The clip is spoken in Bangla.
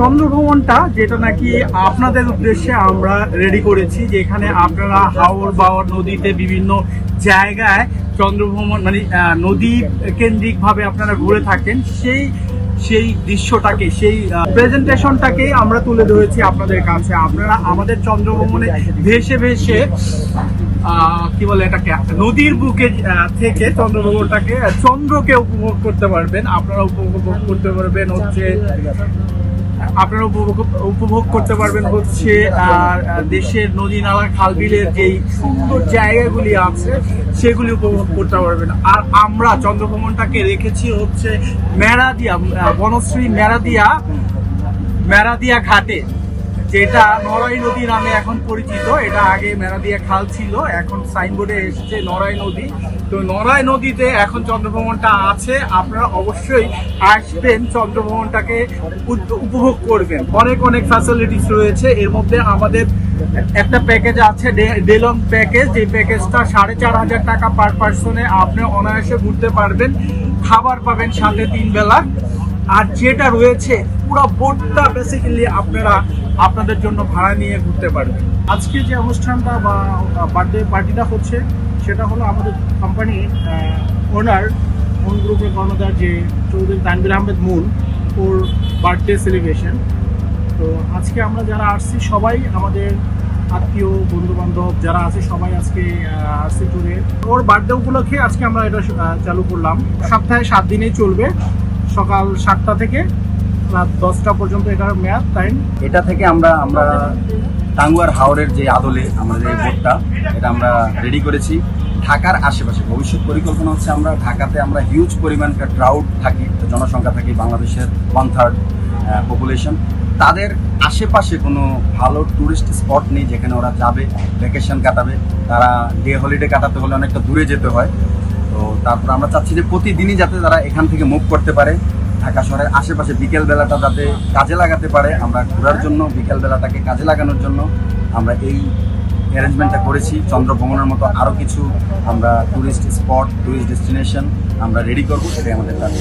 চন্দ্রভ্রমণটা যেটা নাকি আপনাদের উদ্দেশ্যে আমরা রেডি করেছি, যেখানে আপনারা হাওর বাওর নদীতে বিভিন্ন জায়গায় চন্দ্রভ্রমণ মানে নদী কেন্দ্রিক ভাবে আপনারা ঘুরে থাকেন, সেই দৃশ্যটাকে সেই প্রেজেন্টেশনটাকে আমরা তুলে ধরেছি আপনাদের কাছে। আপনারা আমাদের চন্দ্রভ্রমণে ভেসে ভেসে কি বলে এটাকে নদীর বুকে থেকে চন্দ্রভ্রমণটাকে চন্দ্রকে উপভোগ করতে পারবেন। আপনারা উপভোগ করতে পারবেন হচ্ছে দেশের নদী নালা খাল বিলের যেই সুন্দর জায়গাগুলি আছে সেগুলি উপভোগ করতে পারবেন। আর আমরা চন্দ্রভ্রমণটাকে রেখেছি হচ্ছে মেরাদিয়া বনশ্রী মেরাদিয়া ঘাটে, যেটা নড়াই নদী নামে এখন পরিচিত। এটা আগে মেরাদিয়া খাল ছিল, এখন সাইনবোর্ডে এসেছে নড়াই নদী। তো নড়াই নদীতে এখন চন্দ্রভ্রমণটা আছে। আপনারা অবশ্যই আসবেন, চন্দ্রভ্রমণটাকে উপভোগ করবেন। অনেক অনেক ফ্যাসিলিটিস রয়েছে। এর মধ্যে আমাদের একটা প্যাকেজ আছে ডে লং প্যাকেজ, যে প্যাকেজটা 4,500 টাকা পার পার্সনে আপনি অনায়াসে ঘুরতে পারবেন। খাবার পাবেন সাথে 3 বেলা। আর যেটা রয়েছে পুরো বোটটা বেসিক্যালি আপনারা আপনাদের জন্য ভাড়া নিয়ে ঘুরতে পারবেন। আজকে যে অনুষ্ঠানটা বা বার্থডে পার্টিটা হচ্ছে সেটা হলো আমাদের কোম্পানির ওনার মুন গ্রুপের কর্ণধার যে চৌধুরী তানভীর আহমেদ মুন, ওর বার্থডে সেলিব্রেশন। তো আজকে আমরা যারা আসছি সবাই আমাদের আত্মীয় বন্ধু বান্ধব যারা আছে সবাই আজকে আসছি ট্যুরে। ওর বার্থডে উপলক্ষে আজকে আমরা এটা চালু করলাম। সপ্তাহে 7 দিনেই চলবে, সকাল 7টা থেকে রাত 10টা পর্যন্ত এটার মেয়াদ টাইম। এটা থেকে আমরা টাঙ্গুয়ার হাওরের যে আদলে আমাদের এই বোটটা এটা আমরা রেডি করেছি। ঢাকার আশেপাশে ভবিষ্যৎ পরিকল্পনা হচ্ছে আমরা ঢাকাতে আমরা হিউজ পরিমাণ ট্রাউট থাকি, জনসংখ্যা থাকি বাংলাদেশের 1/3 পপুলেশন। তাদের আশেপাশে কোনো ভালো ট্যুরিস্ট স্পট নেই যেখানে ওরা যাবে ভ্যাকেশন কাটাবে। তারা ডে হলিডে কাটাতে হলে অনেকটা দূরে যেতে হয়। তো তারপর আমরা চাচ্ছি যে প্রতিদিনই যাতে তারা এখান থেকে মুভ করতে পারে, ঢাকা শহরের আশেপাশে বিকেল বেলাটা যাতে কাজে লাগাতে পারে। আমরা ঘোরার জন্য বিকেল বেলাটাকে কাজে লাগানোর জন্য আমরা এই অ্যারেঞ্জমেন্টটা করেছি। চন্দ্রভ্রমণের মতো আরও কিছু আমরা ট্যুরিস্ট স্পট ট্যুরিস্ট ডেস্টিনেশন আমরা রেডি করবো, সেটাই আমাদের কাজ।